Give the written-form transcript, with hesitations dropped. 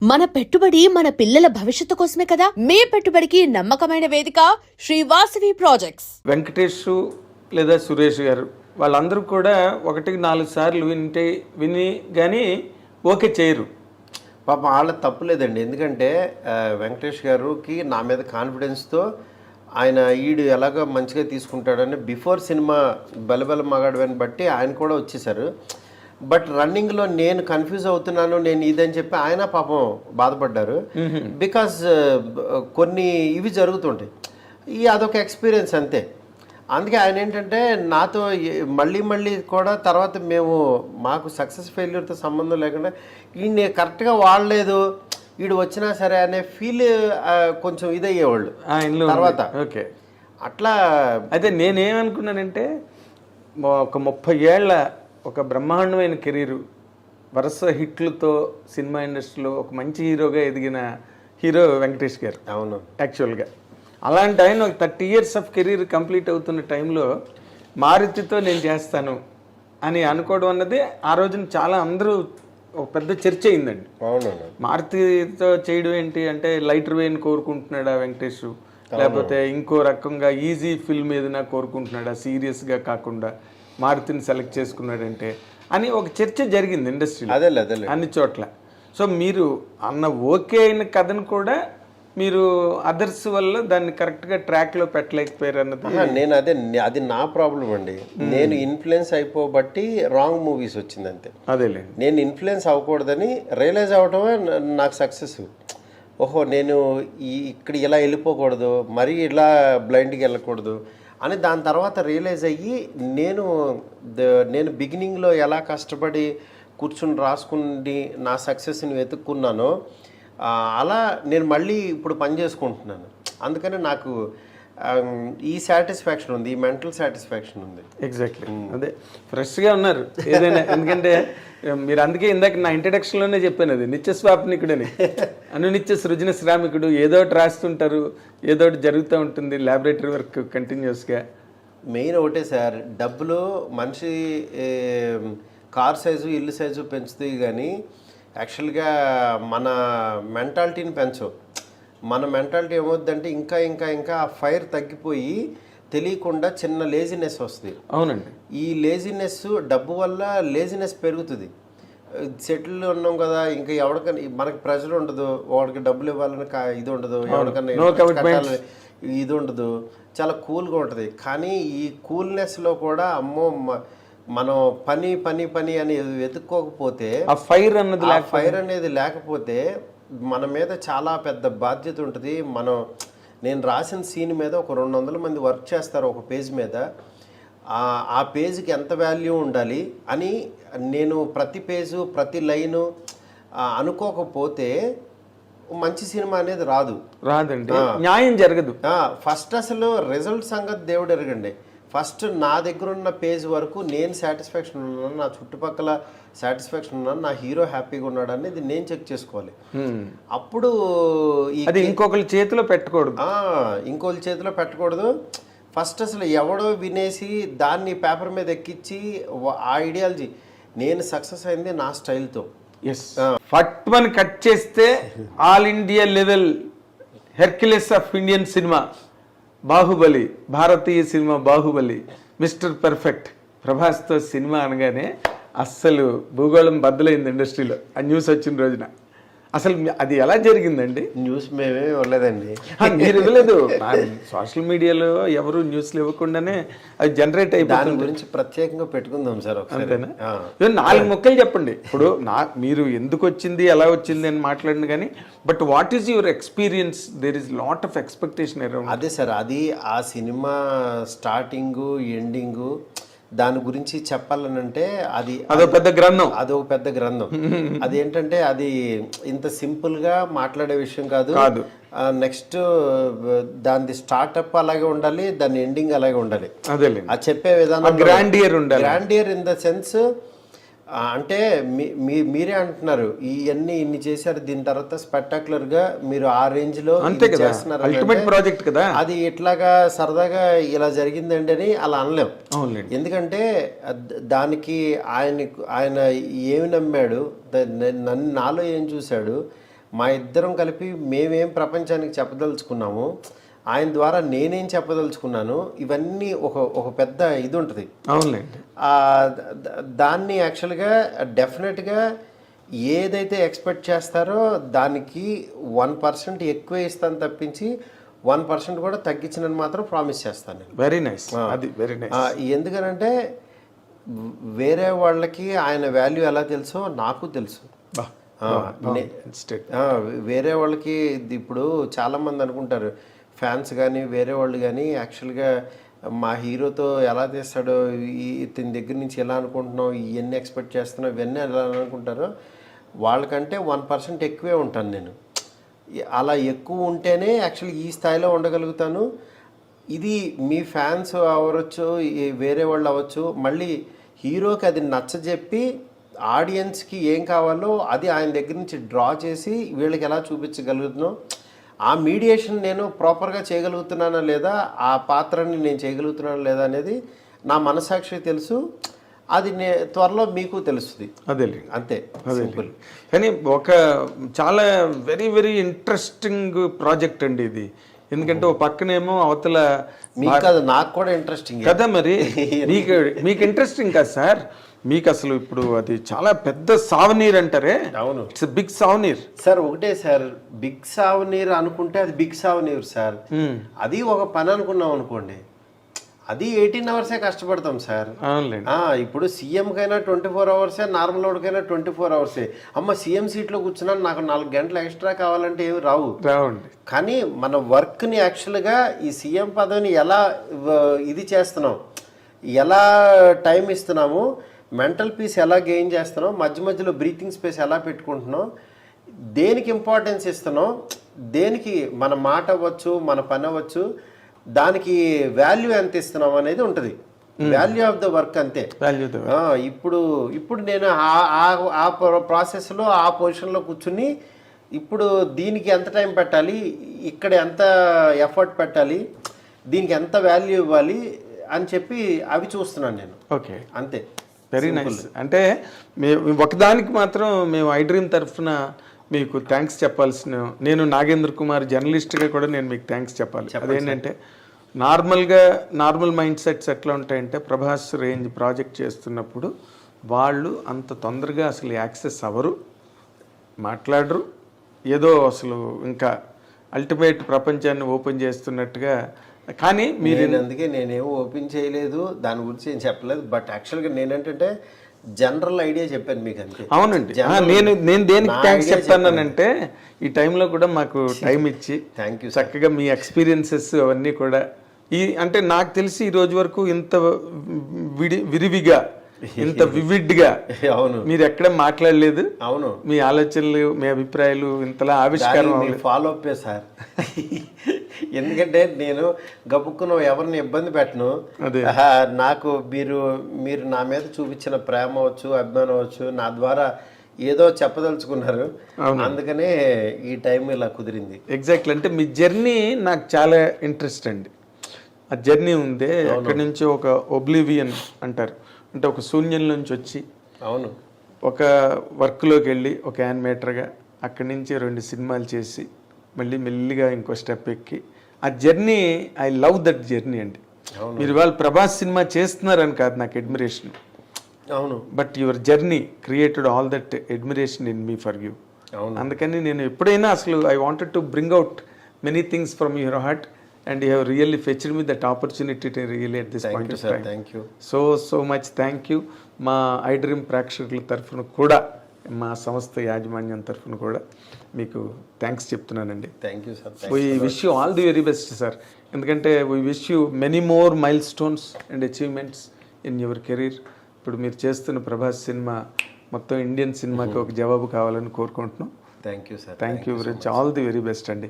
మన పెట్టుబడి మన పిల్లల భవిష్యత్తు కోసమే కదా. మీ పెట్టుబడికి నమ్మకమైన వేదిక శ్రీ వాసవి ప్రాజెక్ట్స్. వెంకటేష్ లేదా సురేష్ గారు వాళ్ళందరూ కూడా 1-4 సార్లు విని కానీ ఓకే చేయరు. పాపం వాళ్ళ తప్పులేదండి. ఎందుకంటే వెంకటేష్ గారికి నా మీద కాన్ఫిడెన్స్తో ఆయన ఈడు ఎలాగో మంచిగా తీసుకుంటాడని బిఫోర్ సినిమా బలబల మగాడని బట్టి ఆయన కూడా వచ్చేసారు. బట్ రన్నింగ్లో నేను కన్ఫ్యూజ్ అవుతున్నాను, నేను ఇదని చెప్పి ఆయన పాపం బాధపడ్డారు. బికాజ్ కొన్ని ఇవి జరుగుతుంటాయి, అదొక ఎక్స్పీరియన్స్ అంతే. అందుకే ఆయన ఏంటంటే నాతో మళ్ళీ కూడా తర్వాత మాకు సక్సెస్ ఫెయిల్యూర్తో సంబంధం లేకుండా ఈయన కరెక్ట్గా వాడలేదు, వీడు వచ్చినా సరే అనే ఫీల్ కొంచెం ఇదయ్యేవాళ్ళు తర్వాత. ఓకే, అట్లా అయితే నేనేమనుకున్నానంటే ఒక 30 ఏళ్ల ఒక బ్రహ్మాండమైన కెరీరు, వరుస హిట్లతో సినిమా ఇండస్ట్రీలో ఒక మంచి హీరోగా ఎదిగిన హీరో వెంకటేష్ గారు. అవును, యాక్చువల్గా అలాంటి ఆయన ఒక 30 years ఆఫ్ కెరీర్ కంప్లీట్ అవుతున్న టైంలో మారుతితో నేను చేస్తాను అని అనుకోవడం అన్నది ఆ రోజున చాలా అందరూ ఒక పెద్ద చర్చ అయిందండి. అవును, మారుతితో చేయడం ఏంటి అంటే లైటర్ వేని కోరుకుంటున్నాడా వెంకటేష్, లేకపోతే ఇంకో రకంగా ఈజీ ఫిల్మ్ ఏదైనా కోరుకుంటున్నాడా, సీరియస్గా కాకుండా మారుతిని సెలెక్ట్ చేసుకున్నాడంటే అని ఒక చర్చ జరిగింది ఇండస్ట్రీలో అన్ని చోట్ల. సో మీరు అన్న ఓకే అయిన కథను కూడా మీరు అదర్స్ వల్ల దాన్ని కరెక్ట్గా ట్రాక్లో పెట్టలేకపోయారు అన్నది నేను అది నా ప్రాబ్లం అండి. నేను ఇన్ఫ్లుయెన్స్ అయిపోబట్టి రాంగ్ మూవీస్ వచ్చింది అంతే. అదేలే, నేను ఇన్ఫ్లుయెన్స్ అవ్వకూడదని రియలైజ్ అవ్వటమే నాకు సక్సెస్. ఓహో, నేను ఇక్కడ ఇలా వెళ్ళిపోకూడదు, మరీ ఇలా బ్లైండ్కి వెళ్ళకూడదు అని దాని తర్వాత రియలైజ్ అయ్యి నేను బిగినింగ్లో ఎలా కష్టపడి కూర్చుని రాసుకుని నా సక్సెస్ని వెతుక్కున్నానో అలా నేను మళ్ళీ ఇప్పుడు పని చేసుకుంటున్నాను. అందుకని నాకు ఈ సాటిస్ఫాక్షన్ ఉంది, ఈ మెంటల్ సాటిస్ఫాక్షన్ ఉంది. ఎగ్జాక్ట్లీ, అదే ఫ్రెష్గా ఉన్నారు ఏదైనా. ఎందుకంటే మీరు అందుకే ఇందాక నా ఇంట్రడక్షన్లోనే చెప్పాను, అది నిత్య స్వాప్నికుడని, అనునిత్య సృజన శ్రామికుడు. ఏదో ఒకటి రాస్తుంటారు, ఏదో ఒకటి జరుగుతూ ఉంటుంది, ల్యాబొరేటరీ వర్క్ కంటిన్యూస్గా. మెయిన్ ఒకటే సార్, డబ్బులు మనిషి కార్ సైజు ఇల్లు సైజు పెంచుతాయి కానీ యాక్చువల్గా మన మెంటాలిటీని పెంచవు. మన మెంటాలిటీ ఏమవుద్దంటే ఇంకా ఇంకా ఇంకా ఆ ఫైర్ తగ్గిపోయి తెలియకుండా చిన్న లేజినెస్ వస్తుంది. అవునండి, ఈ లేజినెస్ డబ్బు వల్ల లేజినెస్ పెరుగుతుంది. సెటిల్ ఉన్నాం కదా, ఇంకా ఎవరికైనా మనకి ప్రెజర్ ఉండదు, వాడికి డబ్బులు ఇవ్వాలని ఇది ఉండదు, ఎవరికైనా ఇది ఉండదు, చాలా కూల్గా ఉంటుంది. కానీ ఈ కూల్నెస్లో కూడా అమ్మో మనం పని పని పని అని వెతుక్కోకపోతే, ఆ ఫైర్ అనేది లేకపోతే మన మీద చాలా పెద్ద బాధ్యత ఉంటుంది. నేను రాసిన సీన్ మీద ఒక 200 మంది వర్క్ చేస్తారు ఒక పేజ్ మీద. ఆ పేజ్కి ఎంత వాల్యూ ఉండాలి అని నేను ప్రతి పేజు ప్రతి లైను అనుకోకపోతే మంచి సినిమా అనేది రాదండి, న్యాయం జరగదు. ఫస్ట్ అసలు రిజల్ట్ సంగతి దేవుడు ఎరగండి. ఫస్ట్ నా దగ్గర ఉన్న పేజ్ వరకు నేను సాటిస్ఫాక్షన్ ఉన్నాను, నా చుట్టుపక్కల సాటిస్ఫాక్షన్ ఉన్నాను, నా హీరో హ్యాపీగా ఉన్నాడు అనేది నేను చెక్ చేసుకోవాలి. అప్పుడు ఇంకొకరి చేతిలో పెట్టకూడదు. ఫస్ట్ అసలు ఎవడో వినేసి దాన్ని పేపర్ మీద ఎక్కించి ఆ ఐడియాలజీ, నేను సక్సెస్ అయింది నా స్టైల్తో. ఫట్ వన్ కట్ చేస్తే all India level Hercules of Indian cinema Baahubali, భారతీయ సినిమా బాహుబలి, మిస్టర్ పర్ఫెక్ట్ ప్రభాస్తో సినిమా అనగానే అస్సలు భూగోళం బద్దలైంది ఇండస్ట్రీలో. ఆ న్యూస్ వచ్చిన రోజున అసలు అది ఎలా జరిగిందండి? న్యూస్ మేమే ఇవ్వలేదండి. మీరు ఇవ్వలేదు, సోషల్ మీడియాలో ఎవరు న్యూస్లు ఇవ్వకుండానే అది జనరేట్ అయిపోతుంది. దాని గురించి ప్రత్యేకంగా పెట్టుకుందాం సార్. అంతేనా? 4 ముక్కలు చెప్పండి. ఇప్పుడు మీరు ఎందుకు వచ్చింది, ఎలా వచ్చింది అని మాట్లాడింది కానీ, but what is your experience? There is lot of expectation around. అదే సార్, అది ఆ సినిమా స్టార్టింగు ఎండింగు దాని గురించి చెప్పాలనంటే అదొక పెద్ద గ్రంథం. అదేంటంటే అది ఇంత సింపుల్గా మాట్లాడే విషయం కాదు. నెక్స్ట్ దాని స్టార్ట్అప్ అలాగే ఉండాలి, దాని ఎండింగ్ అలాగే ఉండాలి. అది చెప్పే విధానం గ్రాండియర్ ఇన్ ద సెన్స్. అంటే మీరే అంటున్నారు ఇవన్నీ ఇన్ని చేశారు, దీని తర్వాత స్పెక్టాక్యులర్ గా మీరు ఆ రేంజ్ లో చేస్తున్నారు, అల్టిమేట్ ప్రాజెక్ట్ కదా. అది ఇట్లాగా సరదాగా ఇలా జరిగిందండి అని అలా అనలేం. ఎందుకంటే దానికి ఆయన ఏమి నమ్మాడు, నాలో ఏం చూశాడు, మా ఇద్దరం కలిపి మేమేం ప్రపంచానికి చెప్పదలుచుకున్నాము, ఆయన ద్వారా నేనేం చెప్పదలుచుకున్నాను, ఇవన్నీ ఒక పెద్ద ఇది ఉంటుంది. అవునులేండి. దాన్ని యాక్చువల్గా డెఫినెట్గా ఏదైతే ఎక్స్పెక్ట్ చేస్తారో దానికి 1% ఎక్కువే ఇస్తాను తప్పించి 1% కూడా తగ్గించినని మాత్రం ప్రామిస్ చేస్తాను నేను. వెరీ నైస్, అది వెరీ నైస్. ఎందుకనంటే వేరే వాళ్ళకి ఆయన వాల్యూ ఎలా తెలుసో నాకు తెలుసు. వేరే వాళ్ళకి ఇప్పుడు చాలామంది అనుకుంటారు ఫ్యాన్స్ కానీ వేరే వాళ్ళు కానీ యాక్చువల్గా మా హీరోతో ఎలా తీస్తాడో, ఇతని దగ్గర నుంచి ఎలా అనుకుంటున్నావు, ఇవన్నీ ఎక్స్పెక్ట్ చేస్తున్నావు, ఇవన్నీ ఎలా అనుకుంటారో వాళ్ళకంటే 1% ఎక్కువే ఉంటాను నేను. అలా ఎక్కువ ఉంటేనే యాక్చువల్లీ ఈ స్థాయిలో ఉండగలుగుతాను. ఇది మీ ఫ్యాన్స్ అవ్వచ్చు, వేరే వాళ్ళు అవ్వచ్చు, మళ్ళీ హీరోకి అది నచ్చజెప్పి ఆడియన్స్కి ఏం కావాలో అది ఆయన దగ్గర నుంచి డ్రా చేసి వీళ్ళకి ఎలా చూపించగలుగుతున్నాం, ఆ మీడియేషన్ నేను ప్రాపర్గా చేయగలుగుతున్నానా లేదా, ఆ పాత్రని నేను చేయగలుగుతున్నానా లేదా అనేది నా మనసాక్షికి తెలుసు. అది త్వరలో మీకు తెలుస్తుంది. అదే అంతే, సింపుల్. కానీ ఒక చాలా వెరీ వెరీ ఇంట్రెస్టింగ్ ప్రాజెక్ట్ అండి ఇది. ఎందుకంటే ఒక పక్కనేమో అవతల మీకు కాదు, నాకు కూడా ఇంట్రెస్టింగ్ కదా. మరి మీకు ఇంట్రెస్టింగ్ కదా సార్, మీకు అసలు ఇప్పుడు అది చాలా పెద్ద సావనీర్ అంటారే. అవును, ఇట్స్ బిగ్ సావనీర్ సార్. ఒకటే సార్, బిగ్ సావనీర్ అనుకుంటే అది బిగ్ సావనీర్ సార్. అది ఒక పని అనుకున్నాం అనుకోండి, అది 18 అవర్సే కష్టపడతాం సార్. ఇప్పుడు సీఎంకైనా 24 అవర్సే, నార్మల్ వాడికైనా 24 అవర్సే. అమ్మ సీఎం సీట్లో కూర్చున్నాను, నాకు 4 గంటలు ఎక్స్ట్రా కావాలంటే ఏమి రావండి. కానీ మన వర్క్ని యాక్చువల్గా ఈ సీఎం పదవిని ఎలా ఇది చేస్తున్నాం, ఎలా టైం ఇస్తున్నాము, మెంటల్ పీస్ ఎలా గెయిన్ చేస్తున్నాం, మధ్య మధ్యలో బ్రీతింగ్ స్పేస్ ఎలా పెట్టుకుంటున్నాం, దేనికి ఇంపార్టెన్స్ ఇస్తున్నాం, దేనికి మన మాట అవ్వచ్చు, మన పని అవ్వచ్చు, దానికి వాల్యూ ఎంత ఇస్తున్నాం అనేది ఉంటుంది. వాల్యూ ఆఫ్ ద వర్క్ అంతే. ఇప్పుడు నేను ఆ ప్రాసెస్లో ఆ పొజిషన్లో కూర్చుని ఇప్పుడు దీనికి ఎంత టైం పెట్టాలి, ఇక్కడ ఎంత ఎఫర్ట్ పెట్టాలి, దీనికి ఎంత వాల్యూ ఇవ్వాలి అని చెప్పి అవి చూస్తున్నాను నేను. ఓకే, అంతే. Very nice. అంటే ఒకదానికి మాత్రం మేము ఐ డ్రీమ్ తరఫున మీకు థ్యాంక్స్ చెప్పాల్సిన, నేను నాగేంద్ర కుమార్ జర్నలిస్ట్గా కూడా నేను మీకు థ్యాంక్స్ చెప్పాలి. అదేంటంటే నార్మల్ మైండ్ సెట్స్ ఎట్లా ఉంటాయంటే, ప్రభాస్ రేంజ్ ప్రాజెక్ట్ చేస్తున్నప్పుడు వాళ్ళు అంత తొందరగా అసలు యాక్సెస్ అవ్వరు, మాట్లాడరు, ఏదో అసలు ఇంకా అల్టిమేట్ ప్రపంచాన్ని ఓపెన్ చేస్తున్నట్టుగా. కానీ మీరు అందుకే నేనేమో ఓపెన్ చేయలేదు, దాని గురించి ఏం చెప్పలేదు. బట్ యాక్చువల్గా నేనేంటంటే జనరల్ ఐడియా చెప్పాను మీకు అంతే. అవునండి, నేను దేనికి థ్యాంక్స్ చెప్తానంటే ఈ టైంలో కూడా మాకు టైం ఇచ్చి థ్యాంక్ యూ చక్కగా మీ ఎక్స్పీరియన్సెస్ అవన్నీ కూడా అంటే నాకు తెలిసి ఈ రోజు వరకు ఇంత విరివిగా, ఇంత వివిడ్గా అవును మీరు ఎక్కడ మాట్లాడలేదు. అవును, మీ ఆలోచనలు, మీ అభిప్రాయాలు ఇంతలా ఆవిష్కారం ఫాలో అప్ సార్. ఎందుకంటే నేను గబుక్కున ఎవరిని ఇబ్బంది పెట్టను. నాకు మీరు నా మీద చూపించిన ప్రేమ అవచ్చు, అభిమానం అవచ్చు, నా ద్వారా ఏదో చెప్పదలుచుకున్నారు, అందుకనే ఈ టైం ఇలా కుదిరింది. ఎగ్జాక్ట్లీ. అంటే మీ జర్నీ నాకు చాలా ఇంట్రెస్ట్ అండి. ఆ జర్నీ ఉందే, అక్కడి నుంచి ఒక ఒబ్లివియన్ అంటారు, అంటే ఒక శూన్యం నుంచి వచ్చి అవును ఒక వర్క్లోకి వెళ్ళి ఒక యానిమేటర్గా, అక్కడి నుంచి 2 సినిమాలు చేసి మళ్ళీ మెల్లిగా ఇంకో స్టెప్ ఎక్కి ఆ journey, I love that journey అండి. మీరు వాళ్ళు ప్రభాస్ సినిమా చేస్తున్నారని కాదు నాకు అడ్మిరేషన్, అవును, but your journey created all that admiration in me for you. అందుకని నేను ఎప్పుడైనా అసలు I wanted to bring out many things from your heart and you have really fetched me that opportunity to really at this point of time. Thank you so much. Thank you. మా I dream ప్రేక్షకుల తరఫున కూడా, మా సంస్థ యాజమాన్యం తరఫున కూడా మీకు థ్యాంక్స్ చెప్తున్నానండి. Thank you sir. We wish you all the very best sir. ఎందుకంటే we wish you many more milestones and achievements in your career. ఇప్పుడు మీరు చేస్తున్న ప్రభాస్ సినిమా మొత్తం ఇండియన్ సినిమాకి ఒక జవాబు కావాలని కోరుకుంటున్నాం. Thank you sir. Thank you very much. All the very best అండి.